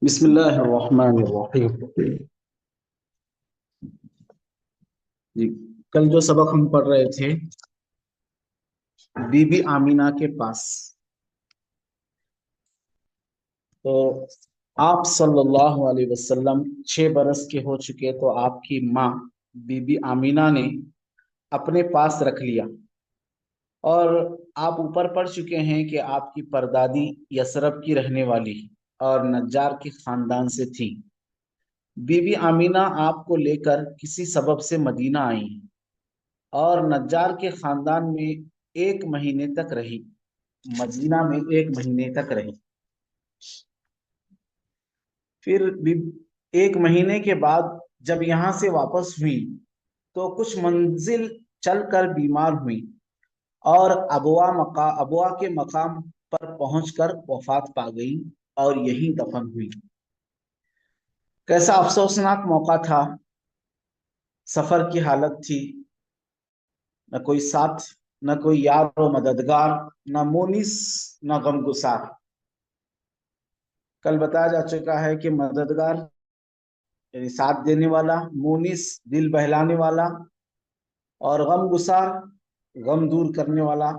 بسم اللہ الرحمن الرحیم جی، کل جو سبق ہم پڑھ رہے تھے بی بی آمینہ کے پاس، تو آپ صلی اللہ علیہ وسلم 6 برس کے ہو چکے تو آپ کی ماں بی بی آمینہ نے اپنے پاس رکھ لیا، اور آپ اوپر پڑھ چکے ہیں کہ آپ کی پردادی یثرب کی رہنے والی اور نجار کے خاندان سے تھی۔ بی بی آمینہ آپ کو لے کر کسی سبب سے مدینہ آئی اور نجار کے خاندان میں 1 مہینے تک رہی، مدینہ میں 1 مہینے تک رہی۔ پھر 1 مہینے کے بعد جب یہاں سے واپس ہوئی تو کچھ منزل چل کر بیمار ہوئی اور ابوا کے مقام پر پہنچ کر وفات پا گئی اور یہی دفن ہوئی۔ کیسا افسوسناک موقع تھا، سفر کی حالت تھی، نہ کوئی ساتھ، نہ کوئی یار و مددگار، نہ مونس، نہ غمگسار۔ کل بتایا جا چکا ہے کہ مددگار یعنی ساتھ دینے والا، مونس دل بہلانے والا، اور غمگسار غم دور کرنے والا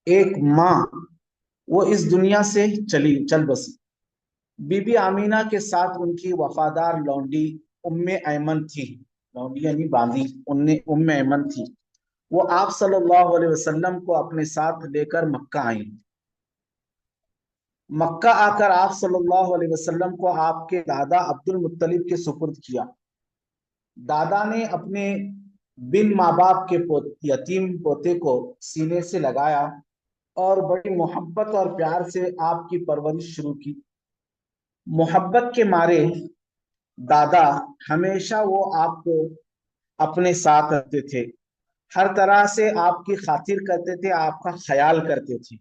ایک ماں وہ اس دنیا سے چل بسی۔ بی بی آمینہ کے ساتھ ان کی وفادار لونڈی ام ایمن تھی، لونڈی یعنی باندی، ام ایمن تھی۔ وہ آپ صلی اللہ علیہ وسلم کو اپنے ساتھ لے کر مکہ آئیں۔ مکہ آ کر آپ صلی اللہ علیہ وسلم کو آپ کے دادا عبد المطلب کے سپرد کیا۔ دادا نے اپنے بن ماں باپ کے یتیم پوتے کو سینے سے لگایا اور بڑی محبت اور پیار سے آپ کی پرورش شروع کی۔ محبت کے مارے دادا ہمیشہ وہ آپ کو اپنے ساتھ رکھتے تھے، ہر طرح سے آپ کی خاطر کرتے تھے، آپ کا خیال کرتے تھے۔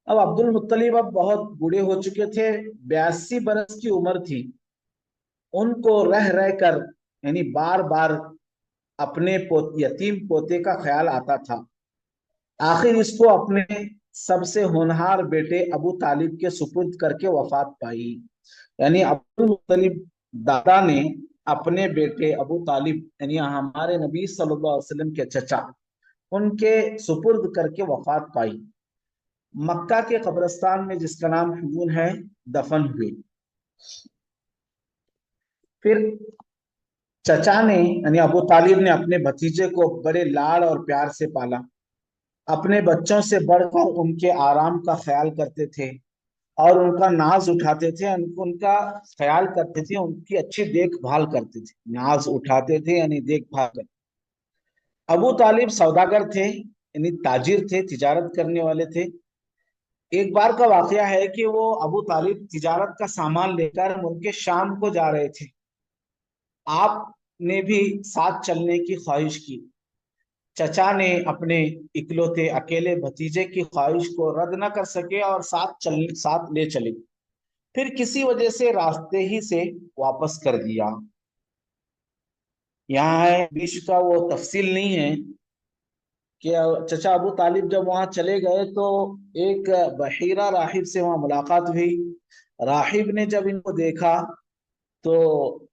اب عبد المطلب اب بہت بوڑھے ہو چکے تھے، 82 برس کی عمر تھی۔ ان کو رہ رہ کر یعنی بار بار اپنے یتیم پوتے کا خیال آتا تھا۔ آخر اس کو اپنے سب سے ہونہار بیٹے ابو طالب کے سپرد کر کے وفات پائی۔ یعنی عبد المطلب دادا نے اپنے بیٹے ابو طالب یعنی ہمارے نبی صلی اللہ علیہ وسلم کے چچا، ان کے سپرد کر کے وفات پائی۔ مکہ کے قبرستان میں جس کا نام حجون ہے دفن ہوئے۔ پھر چچا نے یعنی ابو طالب نے اپنے بھتیجے کو بڑے لاڑ اور پیار سے پالا، اپنے بچوں سے بڑھ کر ان کے آرام کا خیال کرتے تھے اور ان کا ناز اٹھاتے تھے، ان کا خیال کرتے تھے، ان کی اچھی دیکھ بھال کرتے تھے۔ ناز اٹھاتے تھے یعنی دیکھ بھال کرتے۔ ابو طالب سوداگر تھے یعنی تاجر تھے، تجارت کرنے والے تھے۔ ایک بار کا واقعہ ہے کہ وہ ابو طالب تجارت کا سامان لے کر ملک شام کو جا رہے تھے۔ آپ نے بھی ساتھ چلنے کی خواہش کی۔ چچا نے اپنے اکلوتے اکیلے بھتیجے کی خواہش کو رد نہ کر سکے اور ساتھ لے چلے، پھر کسی وجہ سے راستے ہی سے واپس کر دیا۔ یہاں ہے بیچ کا وہ تفصیل نہیں ہے کہ چچا ابو طالب جب وہاں چلے گئے تو ایک بحیرہ راہب سے وہاں ملاقات ہوئی۔ راہب نے جب ان کو دیکھا تو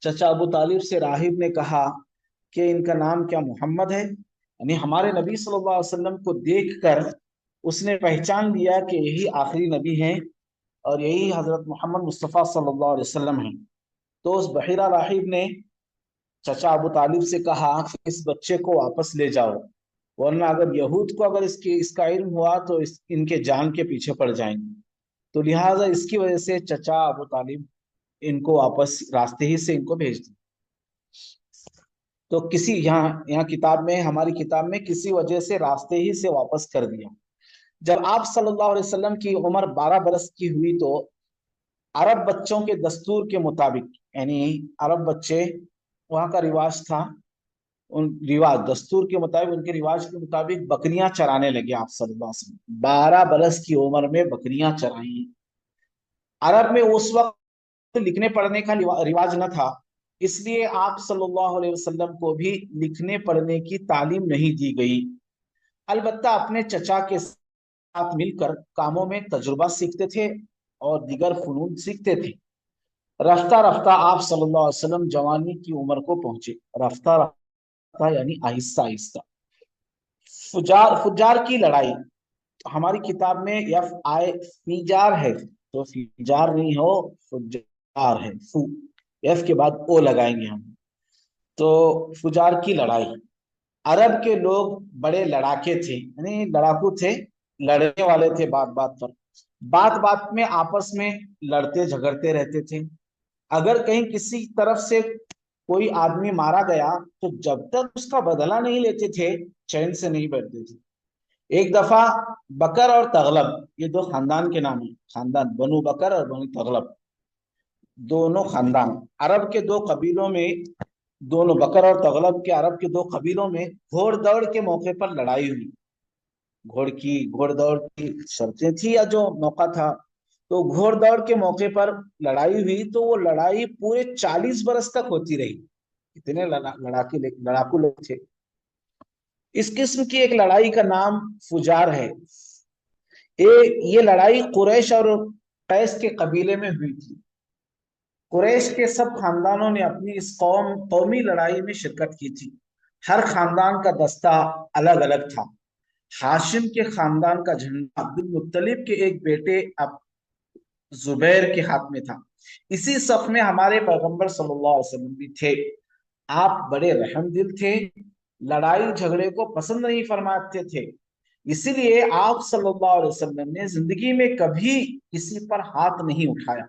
چچا ابو طالب سے راہب نے کہا کہ ان کا نام کیا محمد ہے؟ یعنی ہمارے نبی صلی اللہ علیہ وسلم کو دیکھ کر اس نے پہچان لیا کہ یہی آخری نبی ہیں اور یہی حضرت محمد مصطفیٰ صلی اللہ علیہ وسلم ہیں۔ تو اس بحیرہ راہب نے چچا ابو طالب سے کہا کہ اس بچے کو واپس لے جاؤ، ورنہ اگر یہود کو اگر اس کا علم ہوا تو ان کے جان کے پیچھے پڑ جائیں گے۔ تو لہٰذا اس کی وجہ سے چچا ابو طالب ان کو واپس راستے ہی سے ان کو بھیج دیا۔ تو کسی یہاں کتاب میں، ہماری کتاب میں کسی وجہ سے راستے ہی سے واپس کر دیا۔ جب آپ صلی اللہ علیہ وسلم کی عمر 12 برس کی ہوئی تو عرب بچوں کے دستور کے مطابق یعنی عرب بچے وہاں کا رواج تھا، دستور کے مطابق، ان کے رواج کے مطابق بکریاں چرانے لگے آپ صلی اللہ علیہ وسلم۔ 12 برس کی عمر میں بکریاں چرائیں۔ عرب میں اس وقت لکھنے پڑھنے کا رواج نہ تھا، اس لیے آپ صلی اللہ علیہ وسلم کو بھی لکھنے پڑھنے کی تعلیم نہیں دی گئی۔ البتہ اپنے چچا کے ساتھ مل کر کاموں میں تجربہ سیکھتے تھے اور دیگر فنون سیکھتے تھے۔ رفتہ رفتہ آپ صلی اللہ علیہ وسلم جوانی کی عمر کو پہنچے۔ رفتہ رفتہ یعنی آہستہ آہستہ۔ فجار کی لڑائی، ہماری کتاب میں یف آئے فیجار ہے، تو فیجار نہیں ہو، فجار ہے، فو یف کے بعد او لگائیں گے ہم۔ تو فجار کی لڑائی، عرب کے لوگ بڑے لڑاکے تھے، یعنی لڑاکو تھے، لڑنے والے تھے بات بات پر، بات بات میں آپس میں لڑتے جھگڑتے رہتے تھے۔ اگر کہیں کسی طرف سے کوئی آدمی مارا گیا تو جب تک اس کا بدلہ نہیں لیتے تھے چین سے نہیں بیٹھتے تھے۔ ایک دفعہ بکر اور تغلب، یہ دو خاندان کے نام ہیں، خاندان بنو بکر اور بنو تغلب، دونوں خاندان عرب کے دو قبیلوں میں، دونوں بکر اور تغلب کے عرب کے دو قبیلوں میں گھوڑ دوڑ کے موقع پر لڑائی ہوئی۔ گھوڑ دوڑ کی شرطیں تھی یا جو موقع تھا، تو گھوڑ دوڑ کے موقع پر لڑائی ہوئی، تو وہ لڑائی پورے 40 برس تک ہوتی رہی۔ اتنے لڑاکو لوگ تھے۔ اس قسم کی ایک لڑائی کا نام فجار ہے۔ یہ لڑائی قریش اور قیس کے قبیلے میں ہوئی تھی۔ قریش کے سب خاندانوں نے اپنی اس قومی لڑائی میں شرکت کی تھی۔ ہر خاندان کا دستہ الگ الگ تھا۔ ہاشم کے خاندان کا جھنڈا عبد المطلب کے ایک بیٹے زبیر کے ہاتھ میں تھا۔ اسی صف میں ہمارے پیغمبر صلی اللہ علیہ وسلم بھی تھے۔ آپ بڑے رحم دل تھے، لڑائی جھگڑے کو پسند نہیں فرماتے تھے، اسی لیے آپ صلی اللہ علیہ وسلم نے زندگی میں کبھی کسی پر ہاتھ نہیں اٹھایا۔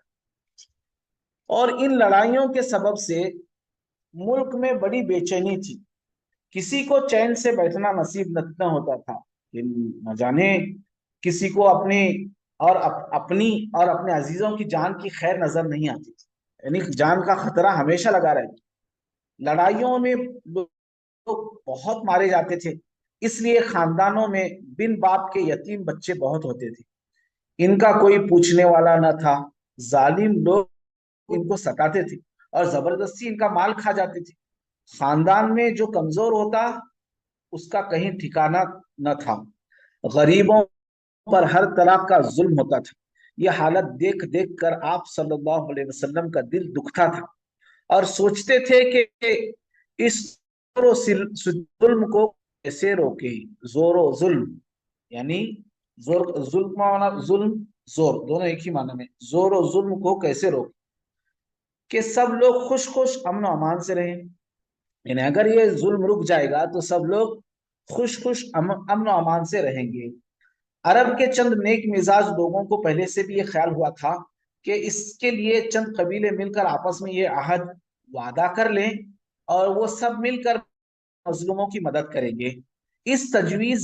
اور ان لڑائیوں کے سبب سے ملک میں بڑی بے چینی تھی، کسی کو چین سے بیٹھنا نصیب نہ ہوتا تھا، نہ جانے کسی کو اپنی اور اپنے عزیزوں کی جان کی خیر نظر نہیں آتی تھی، یعنی جان کا خطرہ ہمیشہ لگا رہتا۔ لڑائیوں میں لوگ بہت مارے جاتے تھے، اس لیے خاندانوں میں بن باپ کے یتیم بچے بہت ہوتے تھے۔ ان کا کوئی پوچھنے والا نہ تھا، ظالم لوگ ان کو ستاتے تھے اور زبردستی ان کا مال کھا جاتے تھے۔ خاندان میں جو کمزور ہوتا اس کا کہیں ٹھکانہ نہ تھا، غریبوں پر ہر طرح کا ظلم ہوتا تھا۔ یہ حالت دیکھ دیکھ کر آپ صلی اللہ علیہ وسلم کا دل دکھتا تھا اور سوچتے تھے کہ اس ظلم کو کیسے روکیں۔ زور و ظلم یعنی ظلم زور دونوں ایک ہی معنی میں، زور و ظلم کو کیسے روکیں کہ سب لوگ خوش خوش امن و امان سے رہیں، یعنی اگر یہ ظلم رک جائے گا تو سب لوگ خوش خوش امن و امان سے رہیں گے۔ عرب کے چند نیک مزاج لوگوں کو پہلے سے بھی یہ خیال ہوا تھا کہ اس کے لیے چند قبیلے مل کر آپس میں یہ عہد وعدہ کر لیں اور وہ سب مل کر مظلوموں کی مدد کریں گے۔ اس تجویز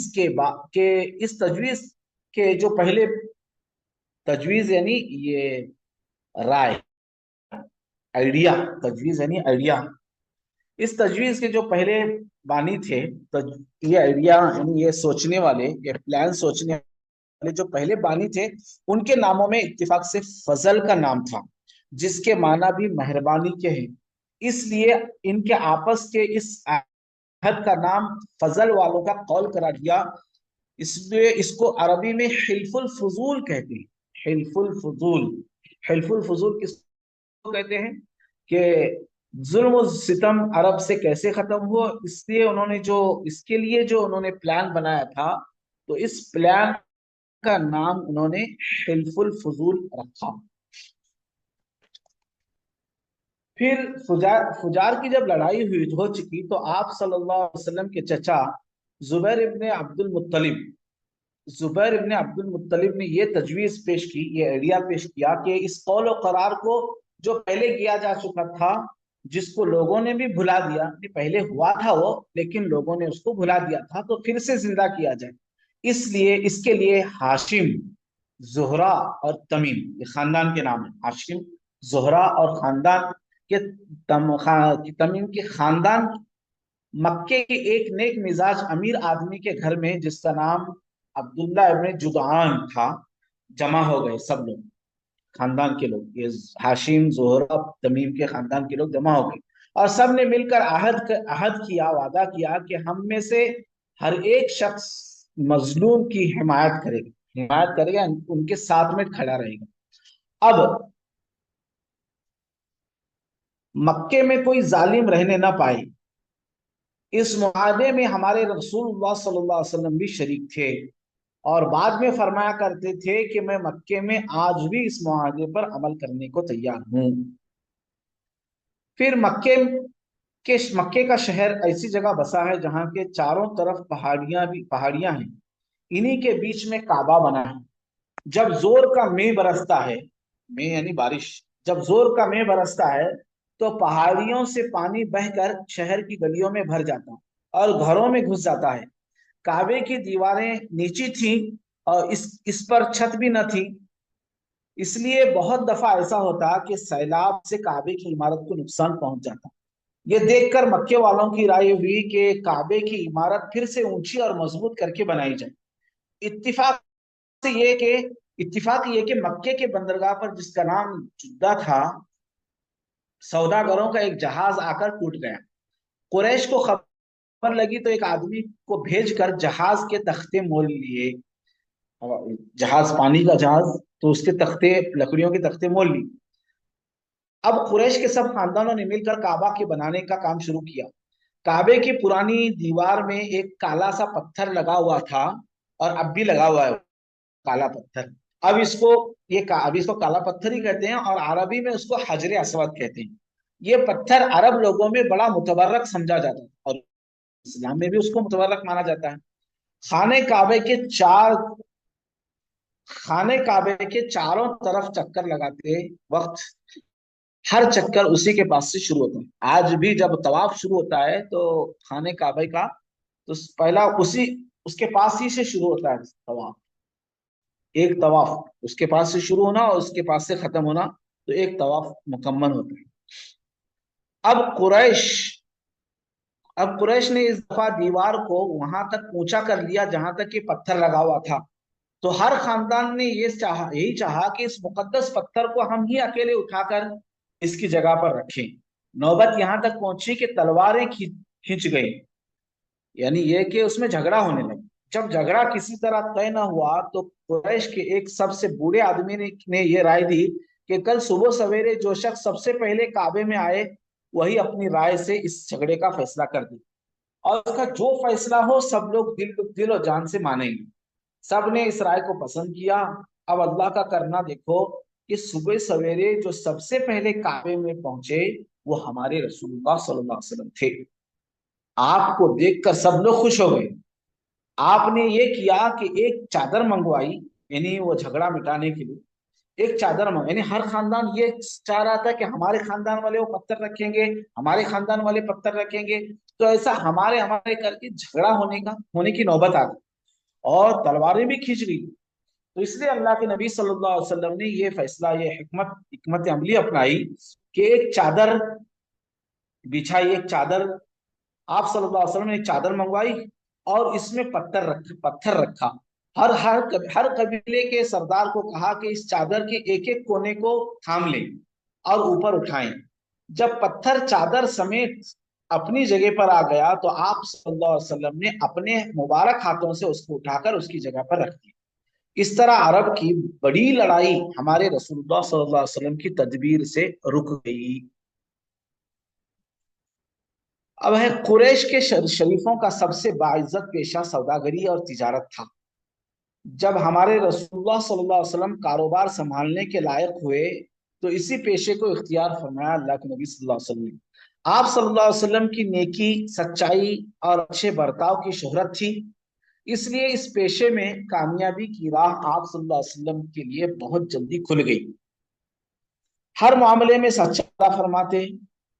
کے جو پہلے تجویز یعنی یہ رائے، آئیڈیا، تجویز یعنی آئیڈیا، اس تجویز کے جو پہلے بانی تھے، یہ آئیڈیا یعنی یہ سوچنے والے، یہ پلان سوچنے والے جو پہلے بانی تھے، ان کے ناموں میں اتفاق سے فضل کا نام تھا، جس کے معنی بھی مہربانی کے ہیں۔ اس لیے ان کے آپس کے اس عہد کا نام فضل والوں کا قول قرار دیا، اس لیے اس کو عربی میں حلف الفضول کہتے ہیں۔ حلف الفضول، حلف الفضول کس کو کہتے ہیں کہ ظلم و ستم عرب سے کیسے ختم ہو، اس لیے انہوں نے اس کے لیے جو انہوں نے پلان بنایا تھا، تو اس پلان کا نام انہوں نے حلف الفضول رکھا۔ پھر فجار کی جب لڑائی ہو چکی تو آپ صلی اللہ علیہ وسلم کے چچا زبیر ابن عبد المطلب نے یہ تجویز پیش کی، یہ آئیڈیا پیش کیا کہ اس قول و قرار کو جو پہلے کیا جا چکا تھا، جس کو لوگوں نے بھی بھلا دیا، پہلے ہوا تھا وہ لیکن لوگوں نے اس کو بھلا دیا تھا، تو پھر سے زندہ کیا جائے۔ اس کے لیے ہاشم، زہرا اور تمیم، یہ خاندان کے نام ہیں، ہاشم، زہرا اور خاندان کے تمیم کے خاندان مکے کے ایک نیک مزاج امیر آدمی کے گھر میں، جس کا نام عبداللہ ابن جدعان تھا، جمع ہو گئے سب لوگ، خاندان کے لوگ، یہ ہاشم، زہرا، تمیم کے خاندان کے لوگ جمع ہو گئے اور سب نے مل کر عہد کیا، وعدہ کیا کہ ہم میں سے ہر ایک شخص مظلوم کی حمایت کرے گا، ان کے ساتھ میں کھڑا رہے گا۔ अब मक्के में कोई जालिम रहने ना पाए, इस मुआहदे में हमारे रसूलुल्लाह सल्लल्लाहु अलैहि वसल्लम भी शरीक थे, और बाद में फरमाया करते थे कि मैं मक्के में आज भी इस मुआहदे पर अमल करने को तैयार हूं। फिर मक्के का शहर ऐसी जगह बसा है जहां के चारों तरफ पहाड़ियां हैं, इन्हीं के बीच में काबा बना है। जब जोर का मेघ बरसता है, मेघ यानी बारिश, जब जोर का मेघ बरसता है तो पहाड़ियों से पानी बहकर शहर की गलियों में भर जाता है और घरों में घुस जाता है। काबे की दीवारें नीची थी और इस पर छत भी न थी, इसलिए बहुत दफा ऐसा होता कि सैलाब से काबे की इमारत को नुकसान पहुंच जाता। ये देखकर मक्के वालों की राय हुई कि काबे की इमारत फिर से ऊंची और मजबूत करके बनाई जाए। इत्तिफाक से ये कि इत्तिफाक ये कि मक्के के बंदरगाह पर, जिसका नाम जुद्दा था, सौदागरों का एक जहाज आकर टूट गया। कुरैश को खबर लगी तो एक आदमी को भेजकर जहाज के तख्ते मोल लिए। जहाज पानी का जहाज, तो उसके तख्ते, लकड़ियों के तख्ते मोल ली। अब कुरैश के सब खानदानों ने मिलकर काबा के बनाने का काम शुरू किया। काबे की पुरानी दीवार में एक काला सा पत्थर लगा हुआ था, और अब भी लगा हुआ है काला पत्थर। अब इसको अब इसको काला पत्थर ही कहते हैं, और अरबी में उसको हजरे असवद कहते हैं। ये पत्थर अरब लोगों में बड़ा मुतबर्रक समझा जाता है, और इस्लाम में भी उसको मुतबर्रक माना जाता है। खाने काबे के चार खाने काबे के चारों तरफ चक्कर लगाते वक्त हर चक्कर उसी के पास से शुरू होता है। आज भी जब तवाफ शुरू होता है तो खाने काबे का, तो पहला उसी उसके पास ही से शुरू होता है तवाफ। एक तवाफ उसके पास से शुरू होना और उसके पास से खत्म होना, तो एक तवाफ मुकम्मल होता है। अब कुरैश अब कुरैश ने इस दफा दीवार को वहां तक ऊंचा कर लिया जहां तक कि पत्थर लगा हुआ था। तो हर खानदान ने यही चाहा कि इस मुकद्दस पत्थर को हम ही अकेले उठाकर इसकी जगह पर रखें। नौबत यहां तक पहुंची कि तलवारें खींच गई, यानी यह कि उसमें झगड़ा होने लगा। जब झगड़ा किसी तरह तय न हुआ तो कुरैश के एक सबसे बूढ़े आदमी ने यह राय दी कि कल सुबह सवेरे जो शख्स सबसे पहले काबे में आए, वही अपनी राय से इस झगड़े का फैसला कर दे, और उसका जो फैसला हो सब लोग दिल और जान से मानेंगे। सब ने इस राय को पसंद किया। अब अल्लाह का करना देखो कि सुबह सवेरे जो सबसे पहले काबे में पहुंचे वो हमारे रसूलुल्लाह सल्लल्लाहु अलैहि वसल्लम थे। आपको देखकर सब लोग खुश हो गए। आपने ये किया कि एक चादर मंगवाई, यानी वो झगड़ा मिटाने के लिए एक चादर मंगवाई। यानी हर खानदान ये चाह रहा था कि हमारे खानदान वाले वो पत्थर रखेंगे, हमारे खानदान वाले पत्थर रखेंगे, तो ऐसा हमारे हमारे करके झगड़ा होने की नौबत आ गई, और तलवारें भी खींच गई। तो इसलिए अल्लाह के नबी सल्लल्लाहु अलैहि वसल्लम ने ये फैसला, ये हिकमत अमली अपनाई कि एक चादर बिछाई, एक चादर, आप सल्लल्लाहु अलैहि वसल्लम ने एक चादर मंगवाई और इसमें पत्थर रखा। हर कबीले के सरदार को कहा कि इस चादर के एक एक कोने को थाम लें और ऊपर उठाएं। जब पत्थर चादर समेत अपनी जगह पर आ गया तो आप सल्लल्लाहु अलैहि वसल्लम ने अपने मुबारक हाथों से उसको उठाकर उसकी जगह पर रख दिया। इस तरह अरब की बड़ी लड़ाई हमारे रसूलुल्लाह सल्लल्लाहु अलैहि वसल्लम की तदबीर से रुक गई। अब है कुरैश के शरीफों का सबसे बाइज्जत पेशा सौदागरी और तिजारत था। जब हमारे रसूलुल्लाह सल्लल्लाहु अलैहि वसल्लम कारोबार संभालने के लायक हुए तो इसी पेशे को इख्तियार फरमाया अल्लाह के नबी सल्लल्लाहु अलैहि वसल्लम ने। आप सल्लल्लाहु अलैहि वसल्लम की नेकी, सच्चाई और अच्छे बर्ताव की शोहरत थी, इसलिए इस पेशे में कामयाबी की राह आप सल्लल्लाहु अलैहि वसल्लम के लिए बहुत जल्दी खुल गई। हर मामले में सच्चा वादा फरमाते,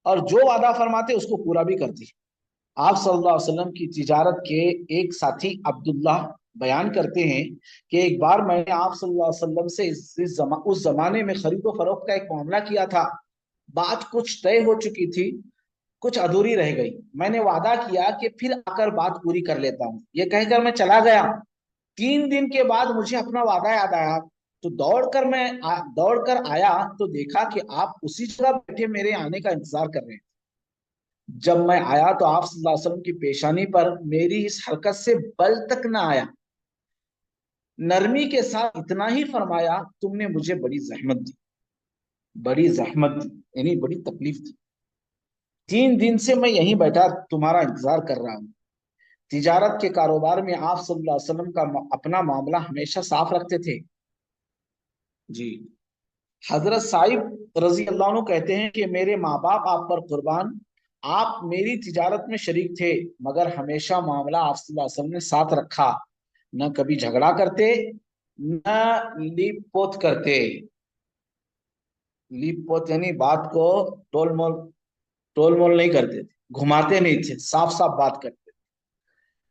और जो वादा फरमाते उसको पूरा भी करते। आप सल्लल्लाहु अलैहि वसल्लम की तिजारत के एक साथी अब्दुल्लाह बयान करते हैं कि एक बार मैंने आप सल्लल्लाहु अलैहि वसल्लम से उस जमाने में खरीदो फरोख्त का एक मामला किया था। बात कुछ तय हो चुकी थी, कुछ अधूरी रह गई। मैंने वादा किया कि फिर आकर बात पूरी कर लेता हूँ, ये कहकर मैं चला गया। 3 दिन के बाद मुझे अपना वादा याद आया, तो दौड़कर आया तो देखा कि आप उसी जगह बैठे मेरे आने का इंतजार कर रहे हैं। जब मैं आया तो आप सल्लल्लाहु अलैहि वसल्लम की पेशानी पर मेरी इस हरकत से बल तक ना आया। नरमी के साथ इतना ही फरमाया, तुमने मुझे बड़ी जहमत दी। बड़ी जहमत थी, यानी बड़ी तकलीफ थी। 3 दिन से मैं यहीं बैठा तुम्हारा इंतजार कर रहा हूँ। तिजारत के कारोबार में आप सल्लल्लाहु अलैहि वसल्लम का अपना मामला हमेशा साफ रखते थे। जी। हजरत साहिब रजी अल्लाह अन्हु कहते हैं कि मेरे माँ बाप आप पर कुर्बान, आप मेरी तिजारत में शरीक थे, मगर हमेशा मामला आप सल्लल्लाहु अलैहि वसल्लम ने साथ रखा। न कभी झगड़ा करते, न लीप पोत करते। लीप पोत यानी बात को टोल मोल नहीं करते थे, घुमाते नहीं थे, साफ साफ बात करते।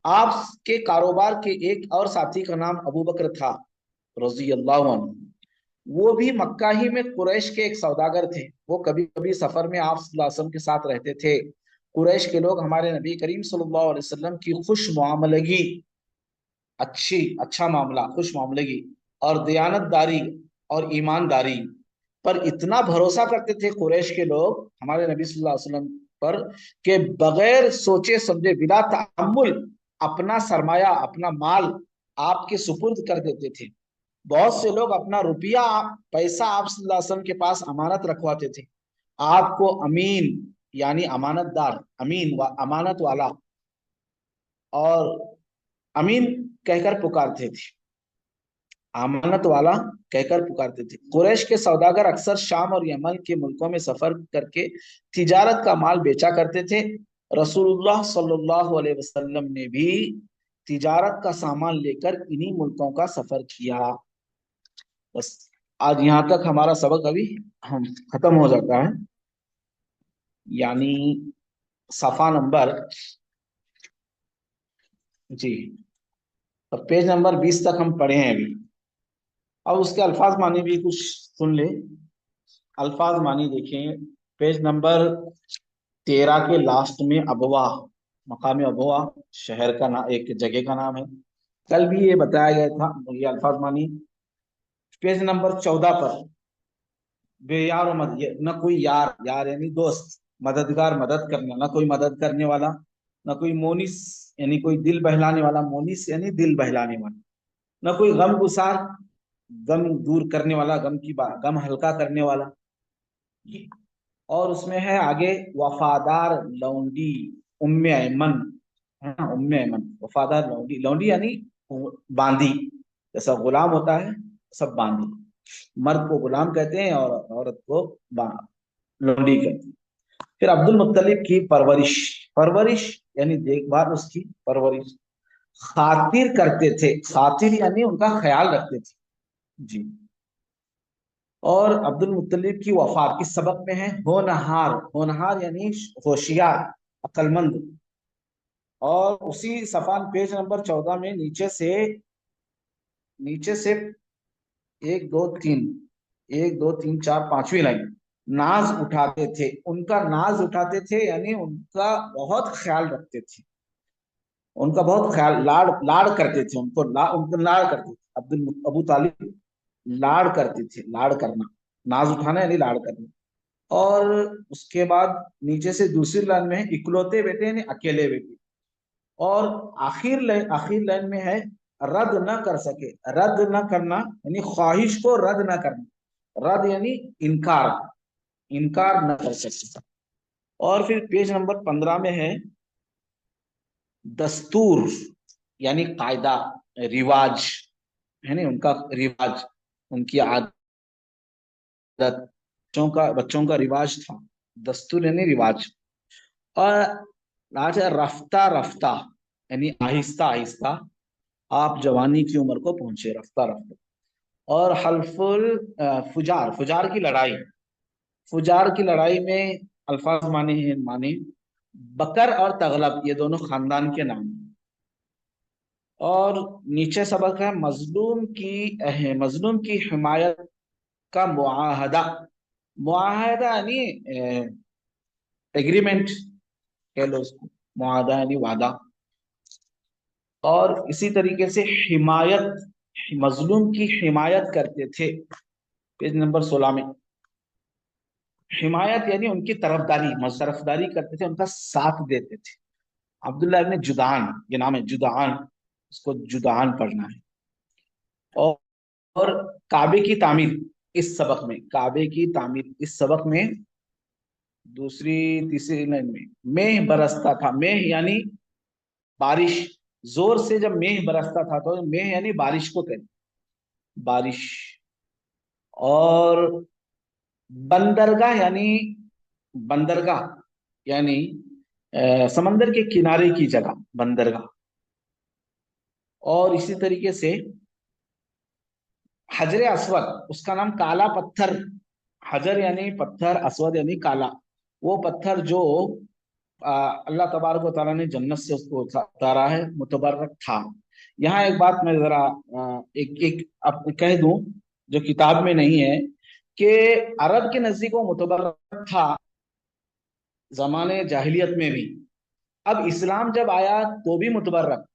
आपके कारोबार के एक और साथी का नाम अबू बकर था रजी अल्लाह अन्हु। वो भी मक्का ही में कुरैश के एक सौदागर थे। वो कभी कभी सफर में आप सल्लल्लाहु अलैहि वसल्लम के साथ रहते थे। कुरैश के लोग हमारे नबी करीम सल्लल्लाहु अलैहि वसल्लम की खुश मामलगी, अच्छा मामला, खुश मामलगी और दयानतदारी और ईमानदारी पर इतना भरोसा करते थे कुरैश के लोग हमारे नबी सल्लल्लाहु अलैहि वसल्लम पर, कि बगैर सोचे समझे बिला तअम्मुल अपना सरमाया, अपना माल आपके सुपुर्द कर देते थे। बहुत से लोग अपना रुपया, पैसा आप सल्लल्लाहु अलैहि वसल्लम के पास अमानत रखवाते थे। आपको अमीन यानी अमानतदार, अमीन व अमानत वाला और अमीन कहकर पुकारते थे, अमानत वाला कहकर पुकारते थे। कुरैश के सौदागर अक्सर शाम और यमन के मुल्कों में सफर करके तिजारत का माल बेचा करते थे। रसूलुल्लाह सल्लल्लाहु अलैहि वसल्लम ने भी तिजारत का सामान लेकर इन्हीं मुल्कों का सफर किया। बस आज यहाँ तक हमारा सबक अभी हम खत्म हो जाता है। यानी सफा नंबर, जी, तो पेज नंबर 20 तक हम पढ़े हैं अभी। अब उसके अल्फाज मानी भी कुछ सुन ले। अल्फाज मानी देखें, पेज नंबर 13 के लास्ट में अबवा, मकाम अबवा शहर का नाम, एक जगह का नाम है। कल भी ये बताया गया था। ये अल्फाज मानी पेज नंबर 14 पर, बेयार मद, न कोई यार, यार यानी दोस्त, मददगार, मदद करने, न कोई मदद करने वाला, न कोई मोनिस यानी कोई दिल बहलाने वाला, मोनिस यानी दिल बहलाने वाला, न कोई गम गुसार, गम दूर करने वाला, गम की बात, गम हल्का करने वाला। और उसमें है आगे वफादार लौंडी, उम्मे ऐमन, है ना, उम्मे ऐमन वफादार लौंडी, लौंडी यानी बांदी, जैसा गुलाम होता है सब बांदी। मर्द को गुलाम कहते हैं और औरत को लौंडी कहते हैं। फिर अब्दुल मुत्तलिब की परवरिश, परवरिश यानी देखभाल, उसकी परवरिश। खातिर करते थे, खातिर यानी उनका ख्याल रखते थे। जी। और अब्दुल मुत्तलिब की वफात किस सबक में है? होनहार, होनहार यानी होशियार, अक्लमंद। और उसी सफान पेज नंबर 14 में नीचे से 1 2 3 पांचवी लाइन, नाज उठाते थे, उनका नाज उठाते थे यानी उनका बहुत ख्याल रखते थे, उनका बहुत ख्याल, लाड़ लाड़ करते थे, उनको लाड़ करते थे। अबू तालिब लाड़ करते थे, लाड़ करना, नाज उठाना यानी लाड़ करना। और उसके बाद नीचे से दूसरी लाइन में है इकलौते बेटे यानी अकेले बेटे। और आखिर लाइन में है रद्द न कर सके, रद्द न करना यानी ख्वाहिश को रद्द न करना, रद्द यानी इनकार, इनकार न कर सके। और फिर पेज नंबर 15 में है दस्तूर यानी कायदा, रिवाज, है ना, उनका रिवाज, उनकी आदत, बच्चों का रिवाज था। दस्तूर यानी रिवाज। और लास्ट है रफ्ता रफ्ता यानी आहिस्ता आहिस्ता आप जवानी की उम्र को पहुंचे, रफ्ता रफ्ता। और हल्फुल फुजार, फुजार की लड़ाई, फुजार की लड़ाई में अल्फाज माने हैं, माने बकर और तगलब, ये दोनों खानदान के नाम हैं। और नीचे सबक है मजलूम की हिमायत का मुआहदा, मुआहदा यानी एग्रीमेंट कह लो उसको, मुआहदा यानी वादा। और इसी तरीके से हिमायत, मजलूम की हिमायत करते थे, पेज नंबर 16 में। हिमायत यानी उनकी तरफदारी, तरफदारी करते थे, उनका साथ देते थे। अब्दुल्लाह इब्न जुदान, ये नाम है जुदान, उसको जुदान पढ़ना है। और काबे की तामीर, इस सबक में काबे की तामीर, इस सबक में दूसरी तीसरी लाइन में मेह बरसता था। मेह यानी बारिश, जोर से जब मेह बरसता था, तो मेह यानी बारिश को कहते, बारिश। और बंदरगाह यानी, बंदरगाह यानी समंदर के किनारे की जगह बंदरगाह। और इसी तरीके से हजर असवद, उसका नाम काला पत्थर, हजर यानी पत्थर, असवद यानी काला, वो पत्थर जो अल्लाह तबारक व तआला ने जन्नत से उसको उतारा है, मुतबर्रक था। यहाँ एक बात मैं जरा एक एक कह दूं जो किताब में नहीं है, कि अरब के नजदीक वो मुतबर्रक था जमाने जाहिलियत में भी। अब इस्लाम जब आया तो भी मुतबर्रक,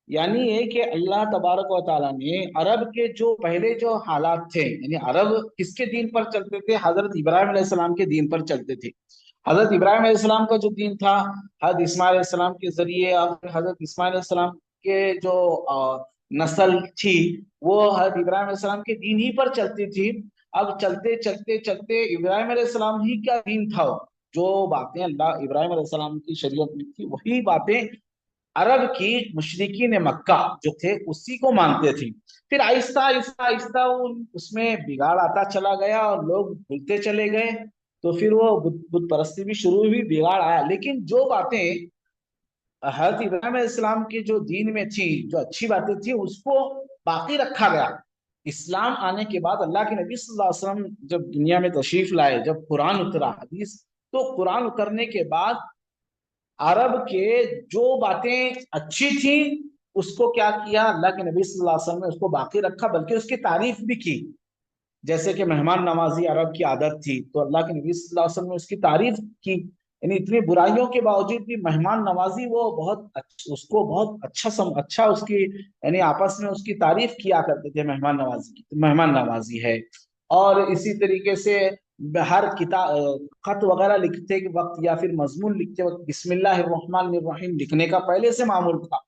यानी ये कि अल्लाह तबारक व ताला ने अरब के जो पहले जो हालात थे, यानी अरब किसके दीन पर चलते थे, हजरत इब्राहिम अलैहिस्सलाम के दीन पर चलते थे। हजरत इब्राहिम अलैहिस्सलाम का जो दीन था, हजरत इस्माइल अलैहिस्सलाम के जरिए, और हजरत इस्माइल अलैहिस्सलाम के जो नस्ल थी, वो हजरत इब्राहिम अलैहिस्सलाम के दीन ही पर चलती थी। अब चलते चलते चलते इब्राहिम अलैहिस्सलाम ही का दीन था, जो बातें अल्लाह इब्राहिम अलैहिस्सलाम की शरीयत में थी, वही बातें अरब की मुशरिकीन मक्का जो थे उसी को मानते थे। फिर आहिस्ता आहिस्ता आहिस्ता उसमें बिगाड़ आता चला गया और लोग भूलते चले गए। तो फिर वो बुत परस्ती भी शुरू हुई, बिगाड़ आया। लेकिन जो बातें हजरत इब्राहिम अलैहिस्सलाम की जो दीन में थी, जो अच्छी बातें थी, उसको बाकी रखा गया। इस्लाम आने के बाद अल्लाह के नबी सल्लल्लाहु अलैहि वसल्लम जब दुनिया में तशरीफ लाए, जब कुरान उतरा, हदीस, तो कुरान उतरने के बाद अरब के जो बातें अच्छी थी उसको क्या किया, अल्लाह के नबी सल्लल्लाहु अलैहि वसल्लम ने उसको बाकी रखा, बल्कि उसकी तारीफ भी की। जैसे कि मेहमान नवाजी अरब की आदत थी, तो अल्लाह के नबी सल्लल्लाहु अलैहि वसल्लम ने उसकी तारीफ की। यानी इतनी बुराइयों के बावजूद भी मेहमान नवाजी वो बहुत उसको बहुत अच्छा उसकी, यानी आपस में उसकी तारीफ किया करते थे मेहमान नवाजी की, तो मेहमान नवाजी है। और इसी तरीके से हर किताब खत वगैरह लिखते के वक्त या फिर मजमून लिखते वक्त बिस्मिल्लाहिर्रहमानिर्रहीम लिखने का पहले से मामूल था।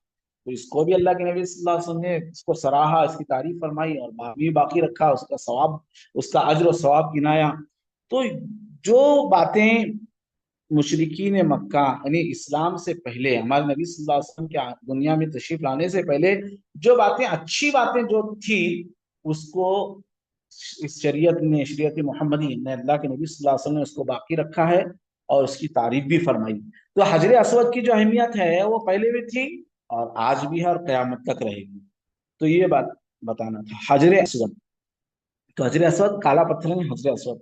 तो इसको भी अल्लाह के नबी सल्लल्लाहु अलैहि वसल्लम ने इसको सराहा, इसकी तारीफ फरमाई और भी बाकी रखा, उसका सवाब, उसका अज्र और सवाब गिनाया। तो जो बातें मुशरिकीन मक्का, यानी इस्लाम से पहले, हमारे नबी सल्लल्लाहु अलैहि वसल्लम के दुनिया में तशरीफ लाने से पहले जो बातें, अच्छी बातें जो थी, उसको इस शरीयत मोहम्मदी ने, अल्लाह के नबी सल्लल्लाहु अलैहि वसल्लम ने उसको बाकी रखा है और उसकी तारीफ भी फरमाई। तो हजर असवद की जो अहमियत है वो पहले भी थी और आज भी है और कयामत तक रहेगी। तो ये बात बताना था हजर असवद। तो हजर असवद काला पत्थर है, हजर असवद।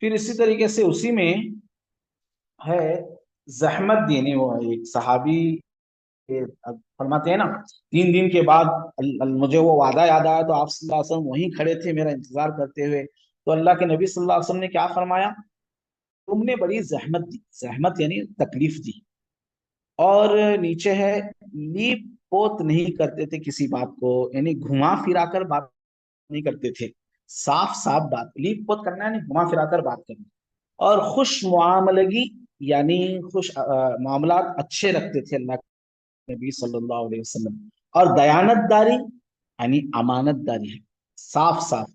फिर इसी तरीके से उसी में है जहमत देने, वो एक सहाबी फरमाते हैं ना, 3 दिन के बाद मुझे वो वादा याद आया, तो आप सल्लल्लाहु अलैहि वसल्लम वहीं खड़े थे मेरा इंतजार करते हुए। तो अल्लाह के नबी सल्लल्लाहु अलैहि वसल्लम ने क्या फरमाया, तुमने बड़ी जहमत दी, जहमत यानी तकलीफ दी। और नीचे है, लीप पोत नहीं करते थे किसी बात को, यानी घुमा फिरा कर बात नहीं करते थे, साफ साफ बात, लीप पोत करना यानी घुमा फिरा कर बात करना। और खुश मुआमलगी, यानी खुश मामलात अच्छे रखते थे अल्लाह के नबी सल्लल्लाहु अलैहि वसल्लम। और दयानतदारी यानी अमानतदारी है, साफ साफ।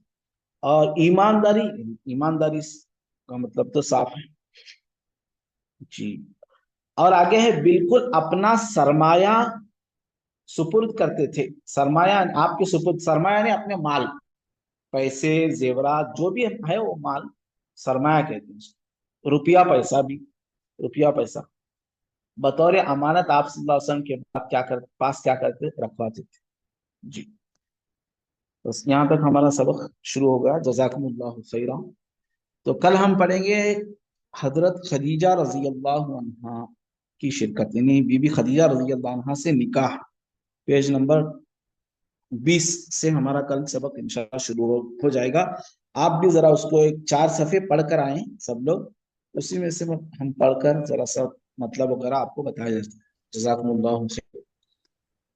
और ईमानदारी, ईमानदारी का मतलब तो साफ है जी। और आगे है, बिल्कुल अपना सरमाया सुपुर्द करते थे। सरमाया आपके सुपुर्द, सरमाया यानी अपने माल, पैसे जेवरात जो भी है वो माल सरमाया कहते हैं उसको। रुपया पैसा भी, रुपया पैसा बतौर अमानत आप सल्लल्लाहु अलैहि वसल्लम के बाद पास क्या करते, रखवाते थे जी। तो यहाँ तक हमारा सबक शुरू हो गया। जज़ाकुमुल्लाहु खैरा। तो कल हम पढ़ेंगे हजरत खदीजा रजी अल्लाह अन्हा की शिरकत, यानी बीबी खदीजा रजी अल्लाह अन्हा से निकाह। पेज नंबर 20 से हमारा कल सबक इंशाल्लाह शुरू हो जाएगा। आप भी जरा उसको एक 4 सफ़े पढ़ कर आए सब लोग, उसी में से हम पढ़कर जरा सा मतलब वगैरह आपको बताया जाए। जज़ाकुमुल्लाहु खैर।